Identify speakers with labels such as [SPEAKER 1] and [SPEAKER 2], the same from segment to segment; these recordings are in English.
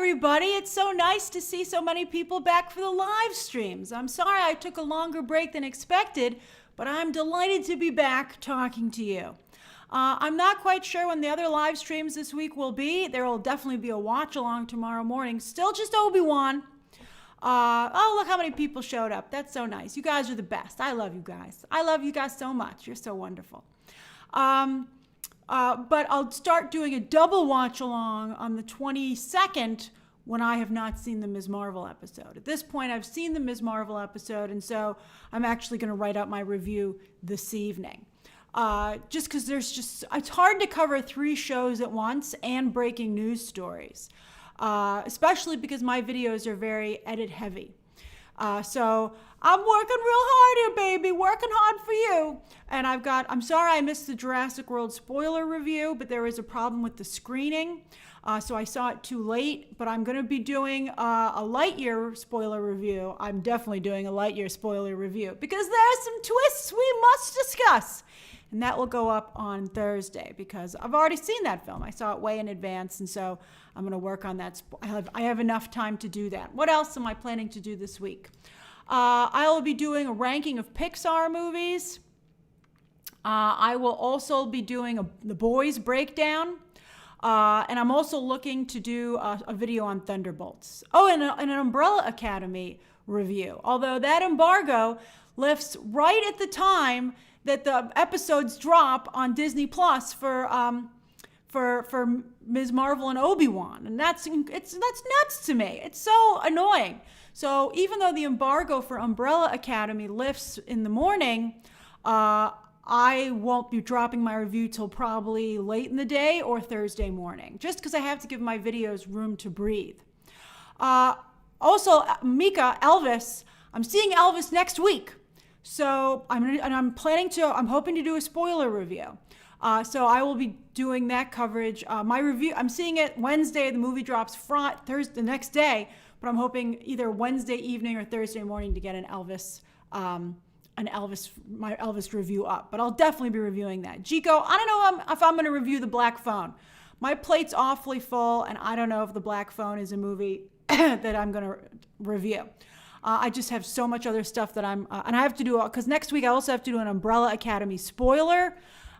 [SPEAKER 1] everybody. It's so nice to see so many people back for the live streams. I'm sorry I took a longer break than expected, but I'm delighted to be back talking to you. I'm not quite sure when the other live streams this week will be. There will definitely be a watch along tomorrow morning. Still just Obi-Wan. Oh, look how many people showed up. That's so nice. You guys are the best. I love you guys. I love you guys so much. You're so wonderful. But I'll start doing a double watch along on the 22nd when I have not seen the Ms. Marvel episode. At this point, I've seen the Ms. Marvel episode, and so I'm actually going to write out my review this evening. Just because it's hard to cover 3 shows at once and breaking news stories, especially because my videos are very edit heavy. So I'm working real hard here, baby, working hard for you. And I'm sorry I missed the Jurassic World spoiler review, but there was a problem with the screening. So I saw it too late, but I'm going to be doing a Lightyear spoiler review. I'm definitely doing a Lightyear spoiler review because there are some twists we must discuss. And that will go up on Thursday because I've already seen that film. I saw it way in advance, and so I'm going to work on that. I have enough time to do that. What else am I planning to do this week? I will be doing a ranking of Pixar movies. I will also be doing the Boys breakdown. And I'm also looking to do a video on Thunderbolts. Oh, and an Umbrella Academy review. Although that embargo lifts right at the time that the episodes drop on Disney Plus for Ms. Marvel and Obi-Wan, and that's nuts to me. It's so annoying. So even though the embargo for Umbrella Academy lifts in the morning, I won't be dropping my review till probably late in the day or Thursday morning, just because I have to give my videos room to breathe. Also, Mika, Elvis, I'm seeing Elvis next week. So I'm hoping to do a spoiler review. So I will be doing that coverage. My review, I'm seeing it Wednesday. The movie drops Thursday, the next day, but I'm hoping either Wednesday evening or Thursday morning to get my Elvis review up. But I'll definitely be reviewing that. Gico, I don't know if I'm going to review The Black Phone. My plate's awfully full, and I don't know if The Black Phone is a movie that I'm going to review. I just have so much other stuff that and I have to do, because next week I also have to do an Umbrella Academy spoiler.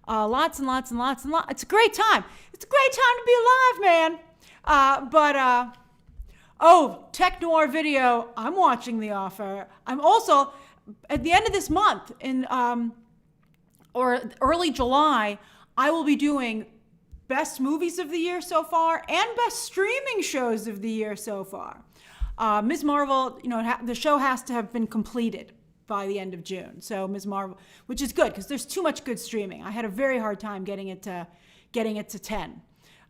[SPEAKER 1] Lots and lots and lots and lots. It's a great time. It's a great time to be alive, man. Tech Noir video. I'm watching The Offer. I'm also, at the end of this month, or early July, I will be doing best movies of the year so far and best streaming shows of the year so far. Ms. Marvel, the show has to have been completed by the end of June. So Ms. Marvel, which is good because there's too much good streaming. I had a very hard time getting it to 10.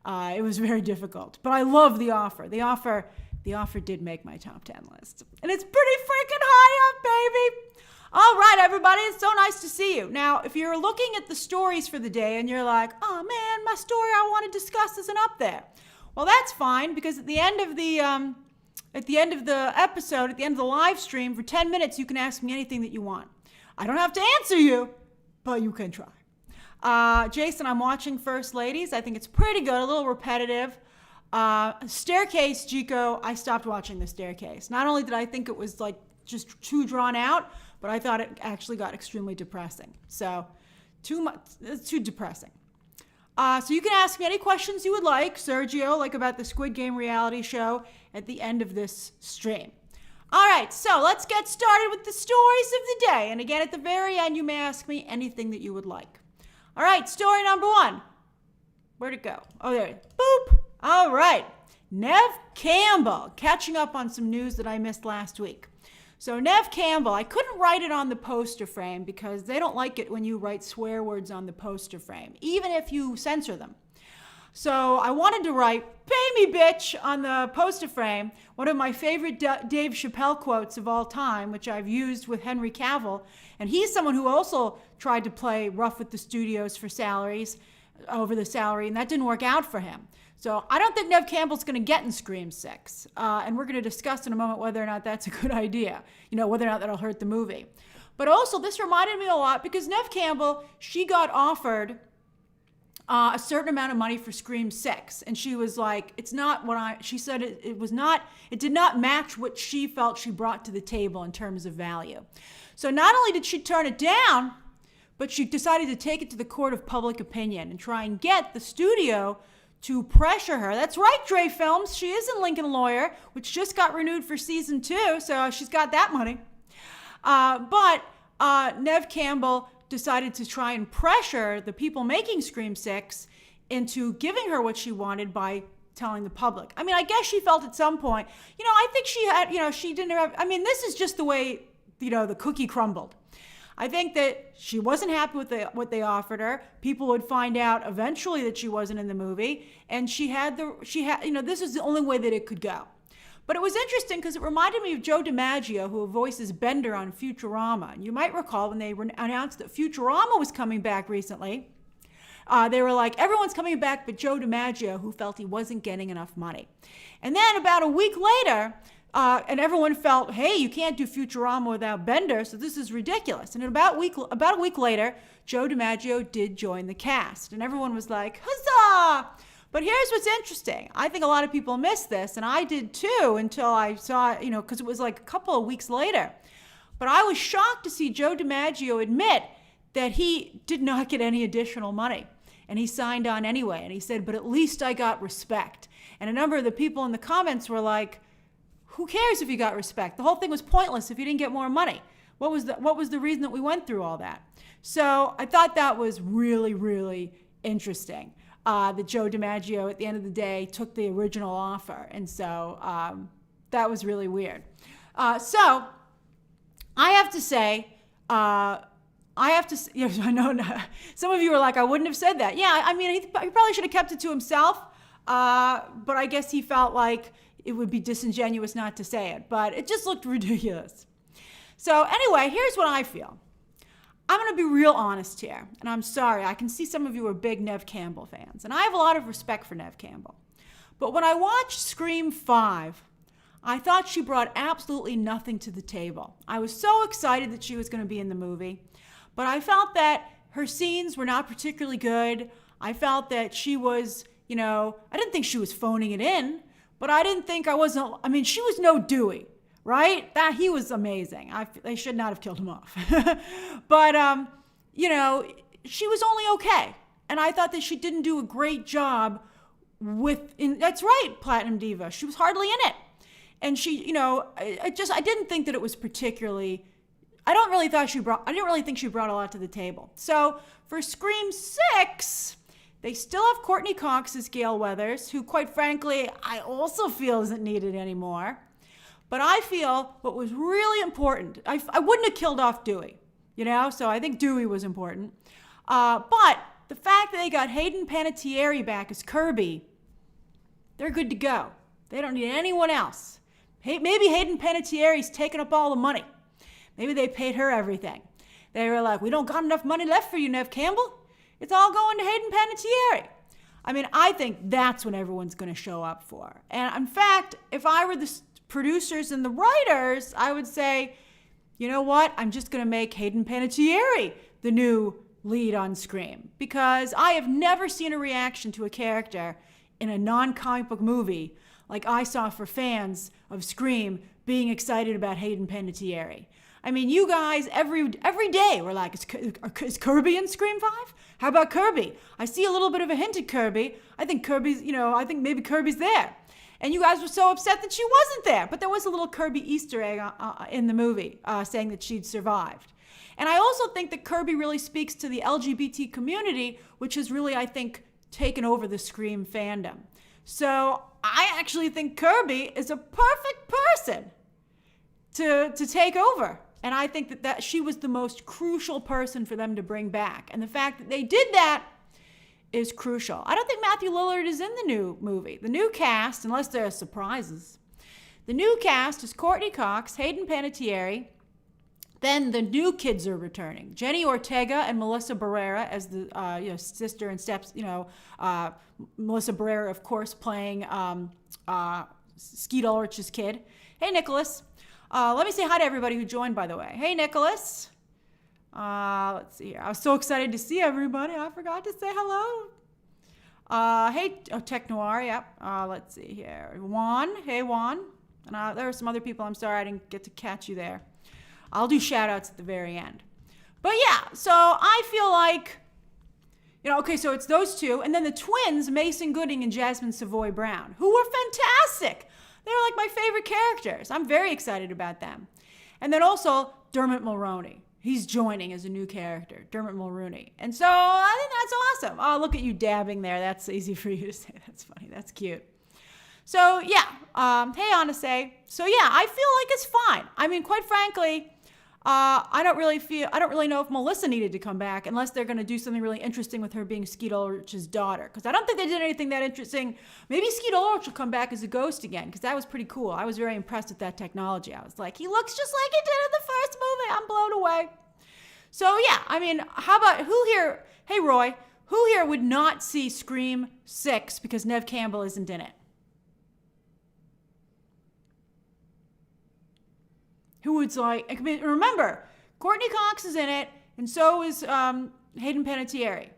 [SPEAKER 1] It was very difficult, but I love The Offer. The Offer did make my top 10 list, and it's pretty freaking high up, baby. All right, everybody, it's so nice to see you. Now, if you're looking at the stories for the day and you're like, oh man, my story I want to discuss isn't up there. Well, that's fine, because at the end of the episode, at the end of the live stream, for 10 minutes, you can ask me anything that you want. I don't have to answer you, but you can try. Jason, I'm watching First Ladies. I think it's pretty good, a little repetitive. Staircase, Gico, I stopped watching The Staircase. Not only did I think it was like just too drawn out, but I thought it actually got extremely depressing. So it's too depressing. So you can ask me any questions you would like, Sergio, like about the Squid Game reality show at the end of this stream. All right, so let's get started with the stories of the day. And again, at the very end, you may ask me anything that you would like. All right, story number 1. Where'd it go? Oh, there it is. Boop. All right. Neve Campbell, catching up on some news that I missed last week. So Neve Campbell, I couldn't write it on the poster frame because they don't like it when you write swear words on the poster frame, even if you censor them. So I wanted to write, pay me, bitch, on the poster frame, one of my favorite Dave Chappelle quotes of all time, which I've used with Henry Cavill. And he's someone who also tried to play rough with the studios for over the salary, and that didn't work out for him. So I don't think Neve Campbell's going to get in Scream 6. And we're going to discuss in a moment whether or not that's a good idea, whether or not that'll hurt the movie. But also, this reminded me a lot because Neve Campbell, she got offered a certain amount of money for Scream 6. And she was like, it's not what she said it was not, it did not match what she felt she brought to the table in terms of value. So not only did she turn it down, but she decided to take it to the court of public opinion and try and get the studio to pressure her. That's right, Dre Films. She is in Lincoln Lawyer, which just got renewed for season 2, so she's got that money. But Neve Campbell decided to try and pressure the people making Scream 6 into giving her what she wanted by telling the public. I mean, I guess she felt at some point, I think she had, she didn't have, this is just the way, the cookie crumbled. I think that she wasn't happy with what they offered her. People would find out eventually that she wasn't in the movie, and this is the only way that it could go. But it was interesting because it reminded me of Joe DiMaggio, who voices Bender on Futurama. And you might recall when they announced that Futurama was coming back recently, they were like, everyone's coming back but Joe DiMaggio, who felt he wasn't getting enough money. And then about a week later, and everyone felt, hey, you can't do Futurama without Bender, so this is ridiculous. And about a week later, Joe DiMaggio did join the cast. And everyone was like, huzzah! But here's what's interesting. I think a lot of people missed this, and I did too until I saw, because it was like a couple of weeks later. But I was shocked to see Joe DiMaggio admit that he did not get any additional money. And he signed on anyway. And he said, but at least I got respect. And a number of the people in the comments were like, who cares if you got respect? The whole thing was pointless if you didn't get more money. What was the reason that we went through all that? So I thought that was really, really interesting. That Joe DiMaggio, at the end of the day, took the original offer. And so that was really weird. So I have to say, I know some of you are like, I wouldn't have said that. Yeah, he probably should have kept it to himself. But I guess he felt like it would be disingenuous not to say it. But it just looked ridiculous. So anyway, here's what I feel. I'm going to be real honest here, and I'm sorry. I can see some of you are big Neve Campbell fans, and I have a lot of respect for Neve Campbell. But when I watched Scream 5, I thought she brought absolutely nothing to the table. I was so excited that she was going to be in the movie, but I felt that her scenes were not particularly good. I felt that she was, I didn't think she was phoning it in, but I didn't think she was no Dewey. Right? He was amazing. They should not have killed him off. But, she was only okay. And I thought that she didn't do a great job that's right, Platinum Diva. She was hardly in it. And she, I didn't think that it was particularly, I didn't really think she brought a lot to the table. So for Scream 6, they still have Courtney Cox as Gale Weathers, who quite frankly, I also feel isn't needed anymore. But I feel what was really important, I wouldn't have killed off Dewey, so I think Dewey was important. But the fact that they got Hayden Panettiere back as Kirby, they're good to go. They don't need anyone else. Maybe Hayden Panettiere's taking up all the money. Maybe they paid her everything. They were like, we don't got enough money left for you, Neve Campbell. It's all going to Hayden Panettiere. I think that's what everyone's going to show up for. And in fact, if I were the producers and the writers, I would say, you know what? I'm just going to make Hayden Panettiere the new lead on Scream, because I have never seen a reaction to a character in a non-comic book movie like I saw for fans of Scream being excited about Hayden Panettiere. You guys, every day we're like, is Kirby in Scream 5? How about Kirby? I see a little bit of a hint at Kirby. I think maybe Kirby's there. And you guys were so upset that she wasn't there. But there was a little Kirby Easter egg in the movie saying that she'd survived. And I also think that Kirby really speaks to the LGBT community, which has really, I think, taken over the Scream fandom. So I actually think Kirby is a perfect person to take over. And I think that she was the most crucial person for them to bring back. And the fact that they did that is crucial. I don't think Matthew Lillard is in the new movie. The new cast, unless there are surprises, the new cast is Courtney Cox, Hayden Panettiere. Then the new kids are returning: Jenny Ortega and Melissa Barrera as the sister and steps. Melissa Barrera, of course, playing Skeet Ulrich's kid. Hey, Nicholas. Let me say hi to everybody who joined, by the way. Hey, Nicholas. Let's see here. I was so excited to see everybody. I forgot to say hello Tech Noir, yep. Let's see here. Juan, hey Juan. And there are some other people, I'm sorry I didn't get to catch you there. I'll do shout outs at the very end. But yeah, so I feel like, so it's those two. And then the twins, Mason Gooding and Jasmine Savoy Brown, who were fantastic. They were like my favorite characters. I'm very excited about them. And then also Dermot Mulroney. He's joining as a new character, Dermot Mulroney. And so I think that's awesome. Oh, look at you dabbing there. That's easy for you to say. That's funny. That's cute. So yeah, hey Anase. So yeah, I feel like it's fine. I mean, quite frankly, I don't really know if Melissa needed to come back unless they're going to do something really interesting with her being Skeet Ulrich's daughter. Because I don't think they did anything that interesting. Maybe Skeet Ulrich will come back as a ghost again, because that was pretty cool. I was very impressed with that technology. I was like, he looks just like he did in the first movie. I'm blown away. So yeah, I mean, how about who here? Hey Roy, who here would not see Scream 6 because Neve Campbell isn't in it? Who would like? I mean, remember, Courtney Cox is in it, and so is Hayden Panettiere.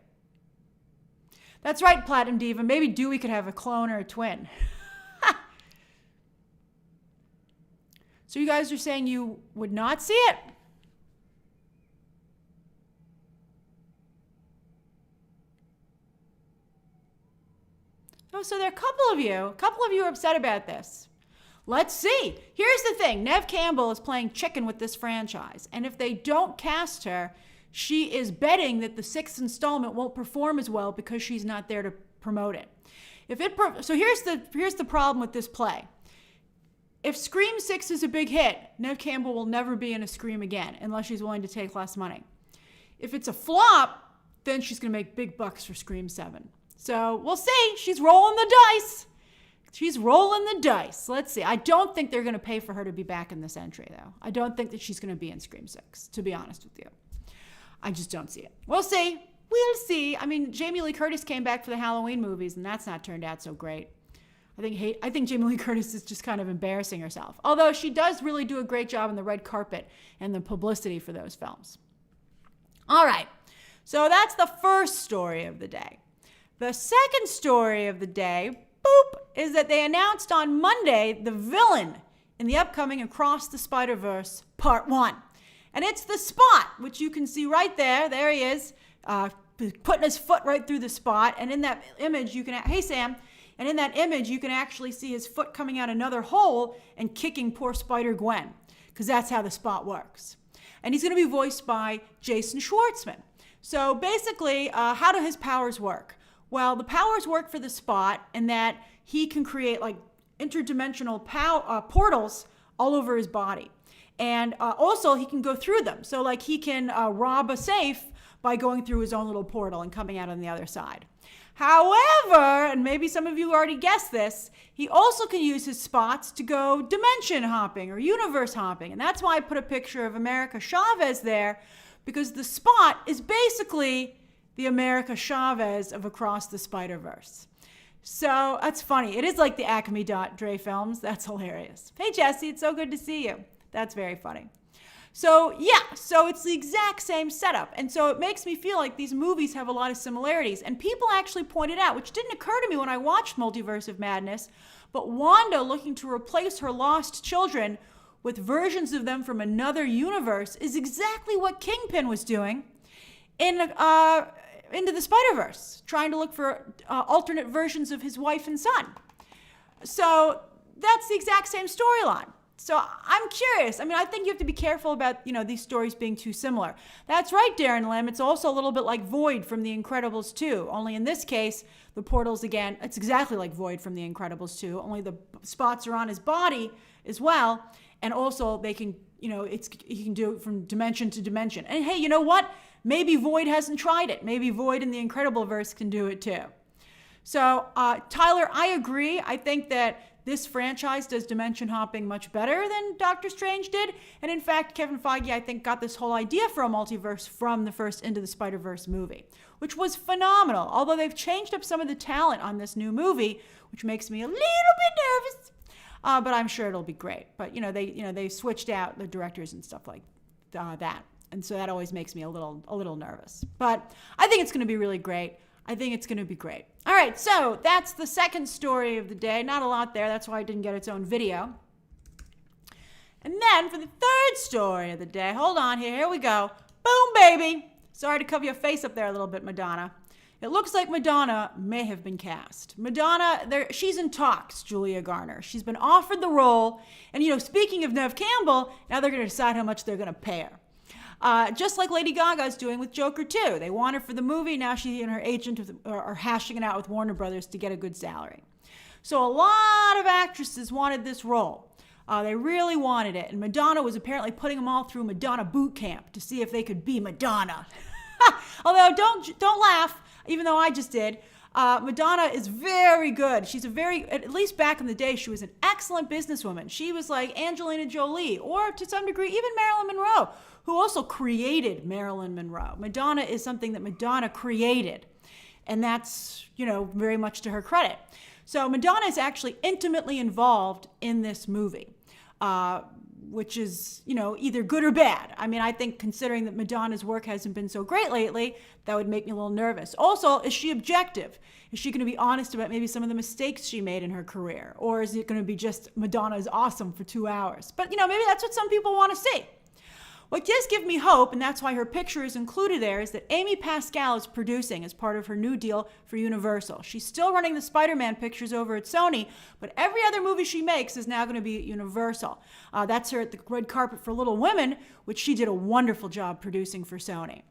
[SPEAKER 1] That's right, Platinum Diva. Maybe Dewey could have a clone or a twin. So you guys are saying you would not see it? Oh, so there are a couple of you are upset about this. Let's see. Here's the thing. Neve Campbell is playing chicken with this franchise. And if they don't cast her, she is betting that the 6th installment won't perform as well because she's not there to promote it. So here's the problem with this play. If Scream 6 is a big hit, Neve Campbell will never be in a Scream again unless she's willing to take less money. If it's a flop, then she's going to make big bucks for Scream 7. So we'll see. She's rolling the dice. Let's see. I don't think they're going to pay for her to be back in this entry, though. I don't think that she's going to be in Scream 6, to be honest with you. I just don't see it. We'll see. I mean, Jamie Lee Curtis came back for the Halloween movies, and that's not turned out so great. I think Jamie Lee Curtis is just kind of embarrassing herself. Although she does really do a great job on the red carpet and the publicity for those films. All right. So that's the first story of the day. The second story of the day, is that they announced on Monday the villain in the upcoming Across the Spider-Verse Part 1. And it's the Spot, which you can see right there. There he is, putting his foot right through the spot. And in that image, hey Sam, and in that image, you can actually see his foot coming out another hole and kicking poor Spider-Gwen, because that's how the Spot works. And he's going to be voiced by Jason Schwartzman. So basically, how do his powers work? Well, the powers work for the Spot in that he can create like interdimensional portals all over his body. And also he can go through them. So like he can rob a safe by going through his own little portal and coming out on the other side. However, and maybe some of you already guessed this, he also can use his spots to go dimension hopping or universe hopping. And that's why I put a picture of America Chavez there, because the Spot is basically the America Chavez of Across the Spider-Verse. So that's funny. It is like the Acme Dre films. That's hilarious. Hey, Jesse, it's so good to see you. That's very funny. So yeah, so it's the exact same setup. And so it makes me feel like these movies have a lot of similarities. And people actually pointed out, which didn't occur to me when I watched Multiverse of Madness, but Wanda looking to replace her lost children with versions of them from another universe is exactly what Kingpin was doing in Into the Spider-Verse, trying to look for alternate versions of his wife and son. So that's the exact same storyline. So I'm curious. I mean, I think you have to be careful about, these stories being too similar. That's right, Darren Lim. It's also a little bit like Void from The Incredibles 2. Only in this case, the portals, again, it's exactly like Void from The Incredibles 2. Only the spots are on his body as well. And also they can, he can do it from dimension to dimension. And hey, you know what? Maybe Void hasn't tried it. Maybe Void in the Incredibleverse can do it too. So, Tyler, I agree. I think that this franchise does dimension hopping much better than Doctor Strange did. And in fact, Kevin Feige, I think, got this whole idea for a multiverse from the first Into the Spider-Verse movie, which was phenomenal. Although they've changed up some of the talent on this new movie, which makes me a little bit nervous. But I'm sure it'll be great. But, they switched out the directors and stuff like that. And so that always makes me a little nervous. But I think it's going to be really great. I think it's going to be great. All right, so that's the second story of the day. Not a lot there. That's why it didn't get its own video. And then for the third story of the day, hold on here we go. Boom, baby. Sorry to cover your face up there a little bit, Madonna. It looks like Madonna may have been cast. Madonna, she's in talks, Julia Garner. She's been offered the role. And, speaking of Neve Campbell, now they're going to decide how much they're going to pay her. Just like Lady Gaga's doing with Joker 2. They want her for the movie. Now she and her agent are hashing it out with Warner Brothers to get a good salary. So a lot of actresses wanted this role. They really wanted it. And Madonna was apparently putting them all through Madonna boot camp to see if they could be Madonna. Although, don't laugh, even though I just did. Madonna is very good. She's at least back in the day, she was an excellent businesswoman. She was like Angelina Jolie, or to some degree, even Marilyn Monroe, who also created Marilyn Monroe. Madonna is something that Madonna created. And that's, very much to her credit. So Madonna is actually intimately involved in this movie, which is, either good or bad. I mean, I think considering that Madonna's work hasn't been so great lately, that would make me a little nervous. Also, is she objective? Is she going to be honest about maybe some of the mistakes she made in her career? Or is it going to be just Madonna is awesome for 2 hours? But, maybe that's what some people want to see. What does give me hope, and that's why her picture is included there, is that Amy Pascal is producing as part of her new deal for Universal. She's still running the Spider-Man pictures over at Sony, but every other movie she makes is now going to be at Universal. That's her at the red carpet for Little Women, which she did a wonderful job producing for Sony.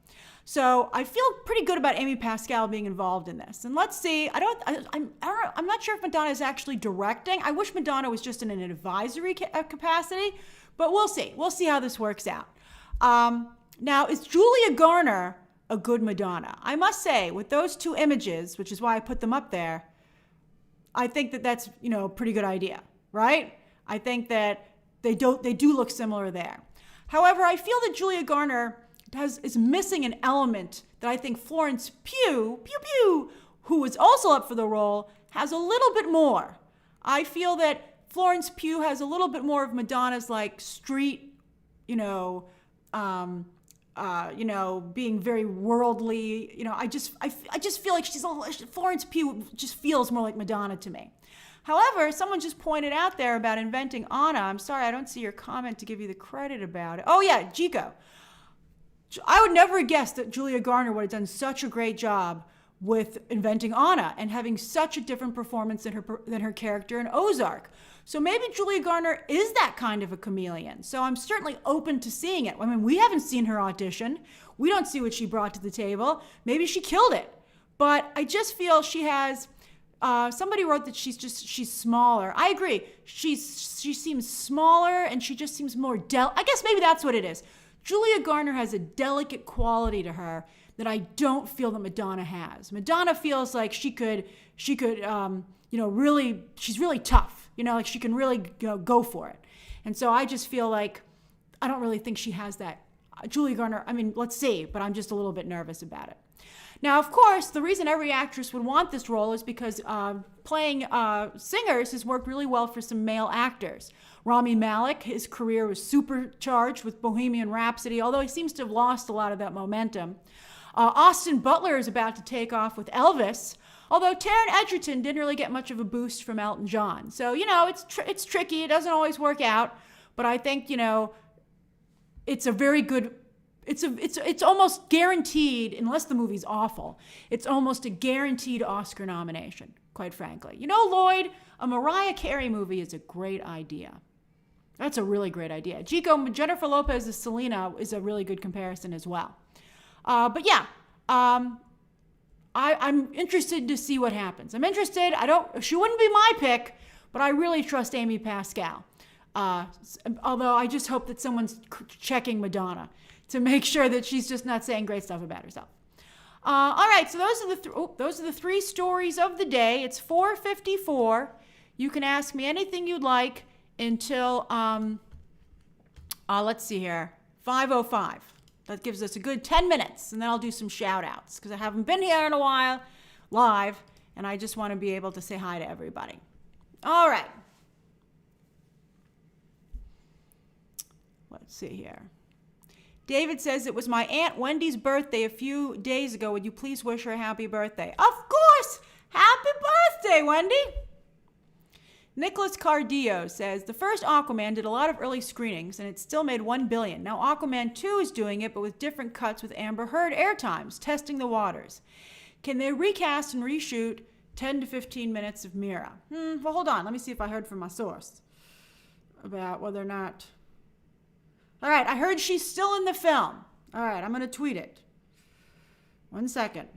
[SPEAKER 1] So I feel pretty good about Amy Pascal being involved in this. And let's see, I'm not sure if Madonna is actually directing. I wish Madonna was just in an advisory capacity, but we'll see. We'll see how this works out. Now, is Julia Garner a good Madonna? I must say, with those two images, which is why I put them up there, I think that that's, a pretty good idea, right? I think that they do look similar there. However, I feel that Julia Garner is missing an element that I think Florence Pugh, who was also up for the role, has a little bit more. I feel that Florence Pugh has a little bit more of Madonna's like street, being very worldly. I just feel like Florence Pugh just feels more like Madonna to me. However, someone just pointed out there about inventing Anna. I'm sorry, I don't see your comment to give you the credit about it. Oh yeah, Chico. I would never guess that Julia Garner would have done such a great job with inventing Anna and having such a different performance than her character in Ozark. So maybe Julia Garner is that kind of a chameleon. So I'm certainly open to seeing it. I mean, we haven't seen her audition. We don't see what she brought to the table. Maybe she killed it. But I just feel she has, somebody wrote that she's smaller. I agree. She seems smaller and she just seems more I guess maybe that's what it is. Julia Garner has a delicate quality to her that I don't feel that Madonna has. Madonna feels like she could, really, she's really tough. Like she can really go for it. And so I just feel like I don't really think she has that. Julia Garner, I mean, let's see, but I'm just a little bit nervous about it. Now, of course, the reason every actress would want this role is because playing singers has worked really well for some male actors. Rami Malek, his career was supercharged with Bohemian Rhapsody, although he seems to have lost a lot of that momentum. Austin Butler is about to take off with Elvis, although Taron Egerton didn't really get much of a boost from Elton John. So, it's tricky. It doesn't always work out. But I think, it's a very good, it's almost guaranteed, unless the movie's awful, it's almost a guaranteed Oscar nomination, quite frankly. Lloyd, a Mariah Carey movie is a great idea. That's a really great idea. Jennifer Lopez as Selena is a really good comparison as well. But yeah, I'm interested to see what happens. I'm interested. She wouldn't be my pick, but I really trust Amy Pascal. Although I just hope that someone's checking Madonna to make sure that she's just not saying great stuff about herself. All right, so those are the three stories of the day. It's 4:54. You can ask me anything you'd like until let's see here, 5:05. That gives us a good 10 minutes, and then I'll do some shout-outs because I haven't been here in a while live, and I just want to be able to say hi to everybody. All right. Let's see here. David says, it was my Aunt Wendy's birthday a few days ago. Would you please wish her a happy birthday? Of course! Happy birthday, Wendy! Nicholas Cardillo says, the first Aquaman did a lot of early screenings and it still made $1 billion. Now Aquaman 2 is doing it, but with different cuts with Amber Heard airtimes, testing the waters. Can they recast and reshoot 10 to 15 minutes of Mira? Well, hold on. Let me see if I heard from my source about whether or not... All right, I heard she's still in the film. All right, I'm going to tweet it. 1 second.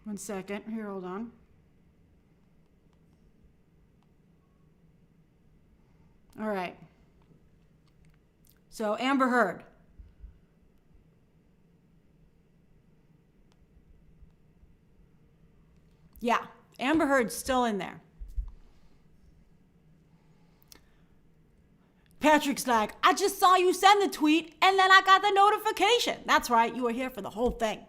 [SPEAKER 1] One second. Here, hold on. All right. So, Amber Heard. Yeah, Amber Heard's still in there. Patrick's like, I just saw you send the tweet and then I got the notification. That's right, you were here for the whole thing.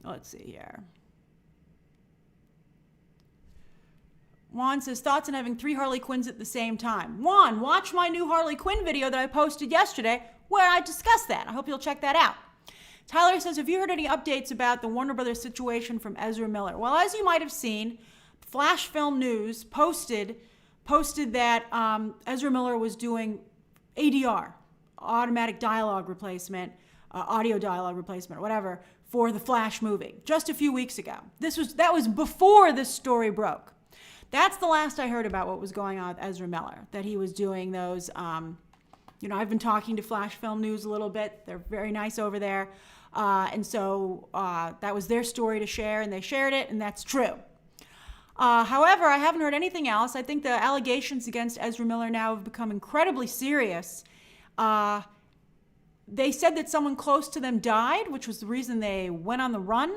[SPEAKER 1] Let's see here. Juan says, thoughts on having 3 Harley Quinns at the same time. Juan, watch my new Harley Quinn video that I posted yesterday where I discussed that. I hope you'll check that out. Tyler says, have you heard any updates about the Warner Brothers situation from Ezra Miller? Well, as you might have seen, Flash Film News posted that Ezra Miller was doing ADR, automatic dialogue replacement, audio dialogue replacement, whatever, for the Flash movie just a few weeks ago. That was before this story broke. That's the last I heard about what was going on with Ezra Miller, that he was doing those. I've been talking to Flash Film News a little bit. They're very nice over there. And so that was their story to share, and they shared it, and that's true. However, I haven't heard anything else. I think the allegations against Ezra Miller now have become incredibly serious. They said that someone close to them died, which was the reason they went on the run.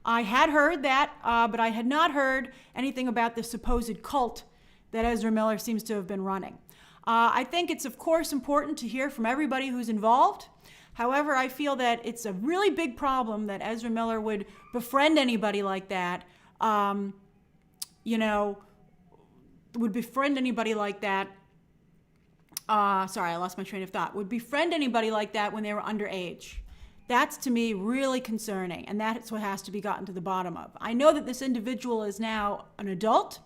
[SPEAKER 1] I had heard that, but I had not heard anything about the supposed cult that Ezra Miller seems to have been running. I think it's, of course, important to hear from everybody who's involved. However, I feel that it's a really big problem that Ezra Miller would befriend anybody like that, would befriend anybody like that. Sorry, I lost my train of thought. Would befriend anybody like that when they were underage. That's, to me, really concerning, and that's what has to be gotten to the bottom of. I know that this individual is now an adult,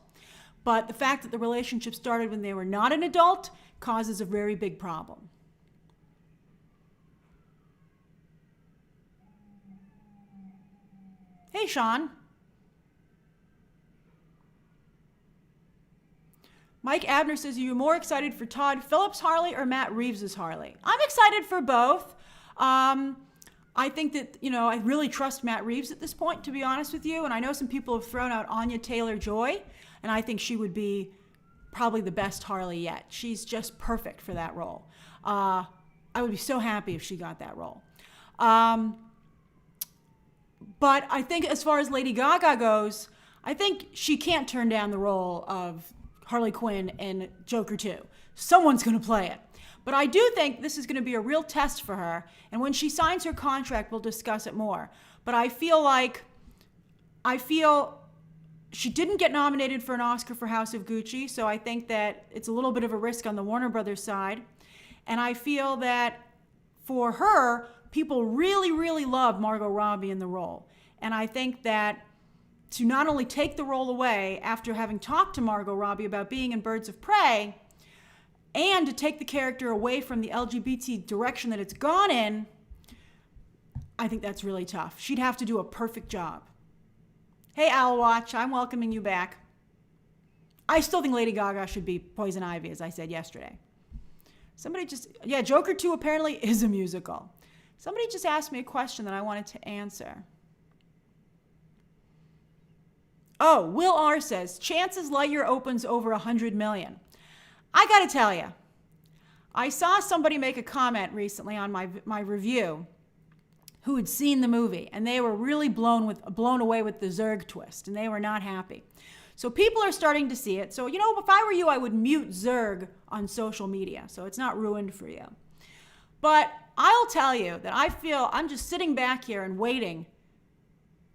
[SPEAKER 1] but the fact that the relationship started when they were not an adult causes a very big problem. Hey, Sean. Mike Abner says, are you more excited for Todd Phillips' Harley or Matt Reeves' Harley? I'm excited for both. I think that, I really trust Matt Reeves at this point, to be honest with you. And I know some people have thrown out Anya Taylor-Joy, and I think she would be probably the best Harley yet. She's just perfect for that role. I would be so happy if she got that role. But I think as far as Lady Gaga goes, I think she can't turn down the role of Harley Quinn in Joker 2. Someone's going to play it. But I do think this is going to be a real test for her. And when she signs her contract, we'll discuss it more. But I feel she didn't get nominated for an Oscar for House of Gucci. So I think that it's a little bit of a risk on the Warner Brothers side. And I feel that for her, people really, really love Margot Robbie in the role. And I think that to not only take the role away after having talked to Margot Robbie about being in Birds of Prey, and to take the character away from the LGBT direction that it's gone in, I think that's really tough. She'd have to do a perfect job. Hey, Owlwatch, I'm welcoming you back. I still think Lady Gaga should be Poison Ivy, as I said yesterday. Joker 2 apparently is a musical. Somebody just asked me a question that I wanted to answer. Oh, Will R says, chances Lightyear opens over 100 million. I got to tell you, I saw somebody make a comment recently on my review who had seen the movie, and they were really blown away with the Zurg twist, and they were not happy. So people are starting to see it. So, you know, if I were you, I would mute Zerg on social media so it's not ruined for you. But I'll tell you that I feel I'm just sitting back here and waiting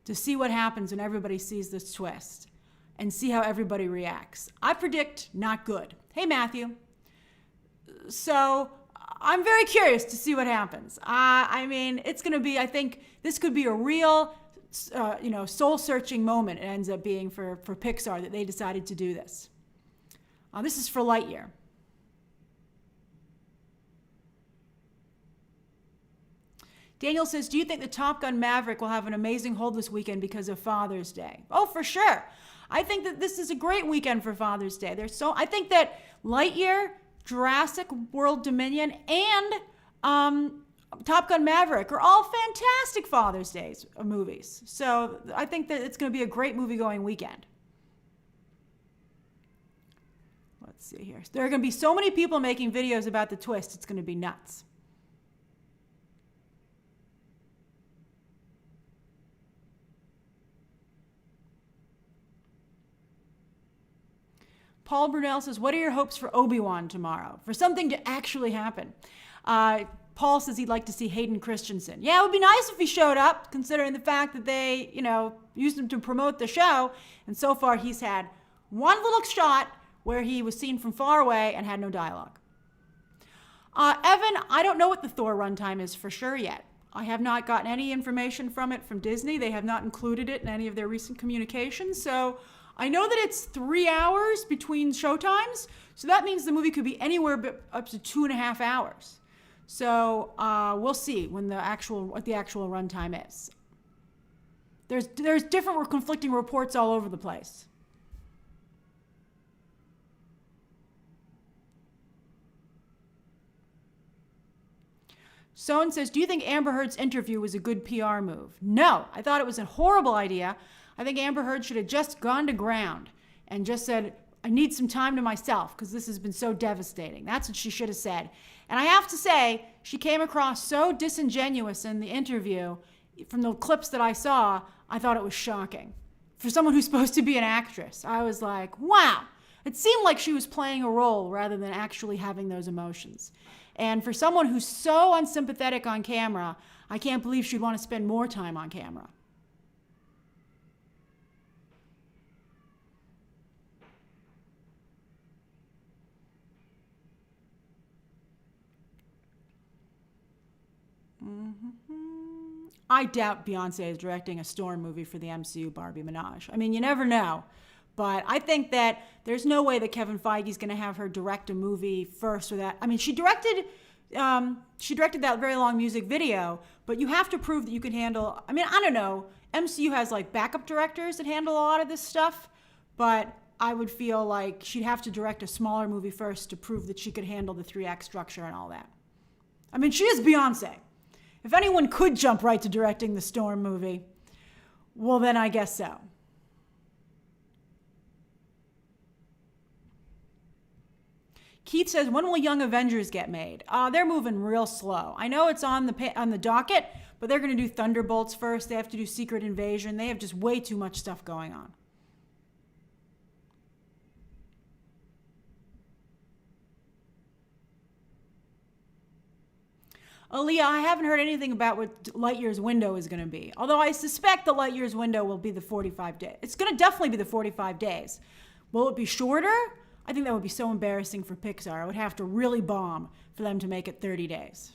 [SPEAKER 1] to see what happens when everybody sees this twist and see how everybody reacts. I predict not good. Hey, Matthew. So I'm very curious to see what happens. I mean, it's going to be, I think this could be a real, soul-searching moment it ends up being for Pixar that they decided to do this. This is for Lightyear. Daniel says, do you think the Top Gun Maverick will have an amazing hold this weekend because of Father's Day? Oh, for sure. I think that this is a great weekend for Father's Day. I think that Lightyear, Jurassic World Dominion, and Top Gun Maverick are all fantastic Father's Day movies. So I think that it's going to be a great movie-going weekend. Let's see here. There are going to be so many people making videos about the twist. It's going to be nuts. Paul Brunel says, what are your hopes for Obi-Wan tomorrow? For something to actually happen. Paul says he'd like to see Hayden Christensen. Yeah, it would be nice if he showed up, considering the fact that they, used him to promote the show. And so far, he's had one little shot where he was seen from far away and had no dialogue. Evan, I don't know what the Thor runtime is for sure yet. I have not gotten any information from it from Disney. They have not included it in any of their recent communications. So I know that it's 3 hours between showtimes, so that means the movie could be anywhere up to 2.5 hours. So we'll see what the actual runtime is. There's different conflicting reports all over the place. Sohn says, do you think Amber Heard's interview was a good PR move? No, I thought it was a horrible idea. I think Amber Heard should have just gone to ground and just said, I need some time to myself because this has been so devastating. That's what she should have said. And I have to say, she came across so disingenuous in the interview. From the clips that I saw, I thought it was shocking. For someone who's supposed to be an actress, I was like, wow. It seemed like she was playing a role rather than actually having those emotions. And for someone who's so unsympathetic on camera, I can't believe she'd want to spend more time on camera. I doubt Beyonce is directing a Storm movie for the MCU Barbie Minaj. I mean, you never know. But I think that there's no way that Kevin Feige's going to have her direct a movie first or that. I mean, she directed that very long music video, but you have to prove that you can handle, I mean, I don't know. MCU has like backup directors that handle a lot of this stuff, but I would feel like she'd have to direct a smaller movie first to prove that she could handle the 3-act structure and all that. I mean, she is Beyonce. If anyone could jump right to directing the Storm movie, well, then I guess so. Keith says, when will Young Avengers get made? They're moving real slow. I know it's on the docket, but they're going to do Thunderbolts first. They have to do Secret Invasion. They have just way too much stuff going on. Aaliyah, I haven't heard anything about what Lightyear's window is going to be. Although I suspect the Lightyear's window will be the 45 days. It's going to definitely be the 45 days. Will it be shorter? I think that would be so embarrassing for Pixar. I would have to really bomb for them to make it 30 days.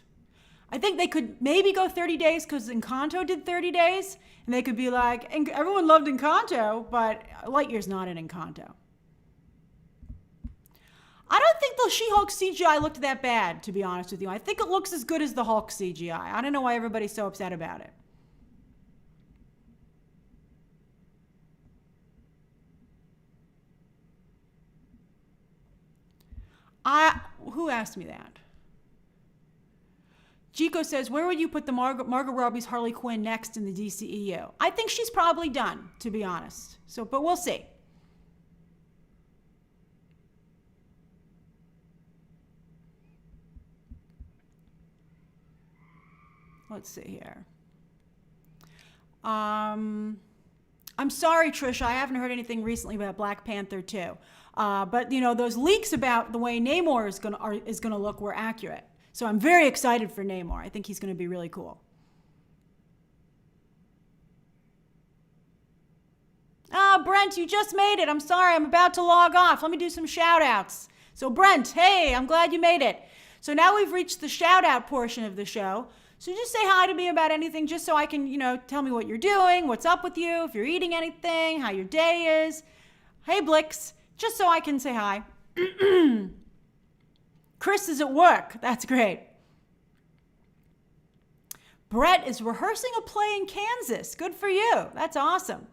[SPEAKER 1] I think they could maybe go 30 days because Encanto did 30 days. And they could be like, everyone loved Encanto, but Lightyear's not in Encanto. I don't think the She-Hulk CGI looked that bad, to be honest with you. I think it looks as good as the Hulk CGI. I don't know why everybody's so upset about it. Who asked me that? Chico says, where would you put the Margot Robbie's Harley Quinn next in the DCEU? I think she's probably done, to be honest. But we'll see. Let's see here. I'm sorry, Trisha, I haven't heard anything recently about Black Panther 2. But those leaks about the way Namor is gonna look were accurate. So I'm very excited for Namor. I think he's gonna be really cool. Brent, you just made it. I'm sorry, I'm about to log off. Let me do some shout outs. So Brent, hey, I'm glad you made it. So now we've reached the shout out portion of the show. So just say hi to me about anything, just so I can, tell me what you're doing, what's up with you, if you're eating anything, how your day is. Hey, Blix, just so I can say hi. Chris is at work. That's great. Brett is rehearsing a play in Kansas. Good for you. That's awesome.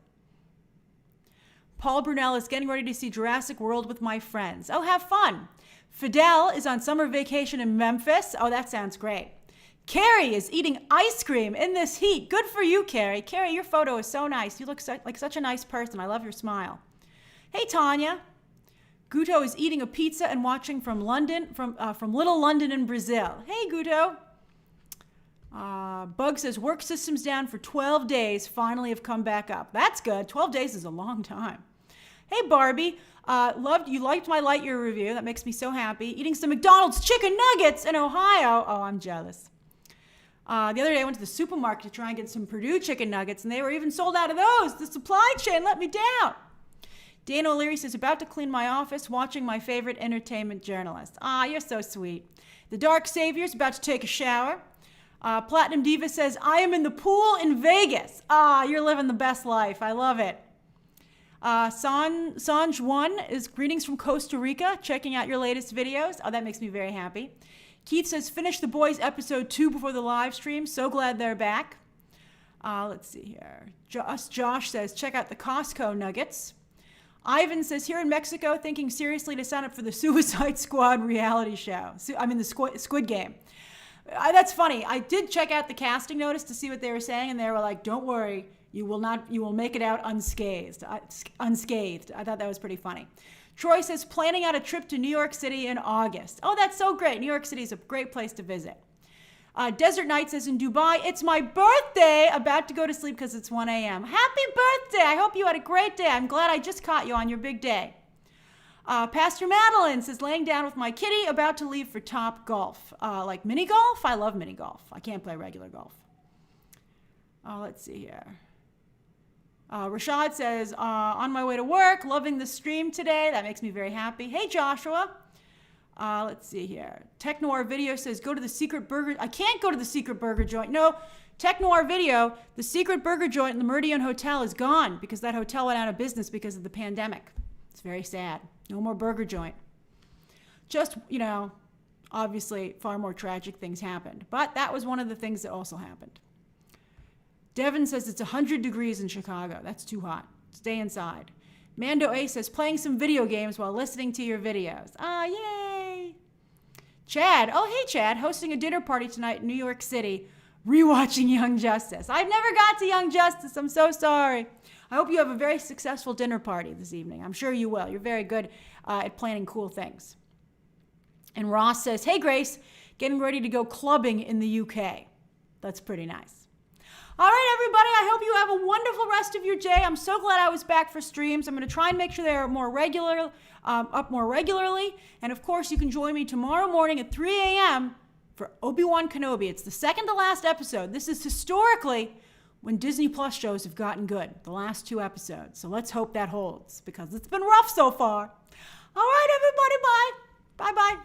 [SPEAKER 1] Paul Brunel is getting ready to see Jurassic World with my friends. Oh, have fun. Fidel is on summer vacation in Memphis. Oh, that sounds great. Carrie is eating ice cream in this heat. Good for you, Carrie. Carrie, your photo is so nice. You look like such a nice person. I love your smile. Hey, Tanya. Guto is eating a pizza and watching from London, from Little London in Brazil. Hey, Guto. Bug says work systems down for 12 days. Finally have come back up. That's good. 12 days is a long time. Hey, Barbie. You liked my Lightyear review. That makes me so happy. Eating some McDonald's chicken nuggets in Ohio. Oh, I'm jealous. The other day I went to the supermarket to try and get some Purdue chicken nuggets, and they were even sold out of those. The supply chain let me down. Dana O'Leary says, about to clean my office, watching my favorite entertainment journalist. You're so sweet. The Dark Savior's about to take a shower. Platinum Diva says, I am in the pool in Vegas. You're living the best life. I love it. Sanj One is greetings from Costa Rica, checking out your latest videos. Oh, that makes me very happy. Keith says, finish The Boys episode 2 before the live stream. So glad they're back. Let's see here. Josh says, check out the Costco nuggets. Ivan says, here in Mexico, thinking seriously to sign up for the Suicide Squad reality show. The Squid Game. That's funny. I did check out the casting notice to see what they were saying, and they were like, don't worry, you will make it out unscathed. I thought that was pretty funny. Troy says, planning out a trip to New York City in August. Oh, that's so great. New York City is a great place to visit. Desert Night says, in Dubai, it's my birthday. About to go to sleep because it's 1 a.m. Happy birthday. I hope you had a great day. I'm glad I just caught you on your big day. Pastor Madeline says, laying down with my kitty, about to leave for Top Golf. Like mini golf? I love mini golf. I can't play regular golf. Let's see here. Rashad says, on my way to work, loving the stream today. That makes me very happy. Hey, Joshua. Let's see here. Tech Noir Video says, go to the secret burger. I can't go to the secret burger joint. No, Tech Noir Video, the secret burger joint in the Meridian Hotel is gone because that hotel went out of business because of the pandemic. It's very sad. No more burger joint. Just, obviously far more tragic things happened. But that was one of the things that also happened. Devin says it's 100 degrees in Chicago. That's too hot. Stay inside. Mando A says, playing some video games while listening to your videos. Yay. Chad. Oh, hey, Chad. Hosting a dinner party tonight in New York City. Rewatching Young Justice. I never got to Young Justice. I'm so sorry. I hope you have a very successful dinner party this evening. I'm sure you will. You're very good at planning cool things. And Ross says, hey, Grace, getting ready to go clubbing in the UK. That's pretty nice. All right, everybody, I hope you have a wonderful rest of your day. I'm so glad I was back for streams. I'm going to try and make sure they're up more regularly. And, of course, you can join me tomorrow morning at 3 a.m. for Obi-Wan Kenobi. It's the second to last episode. This is historically when Disney Plus shows have gotten good, the last 2 episodes. So let's hope that holds because it's been rough so far. All right, everybody, bye. Bye-bye.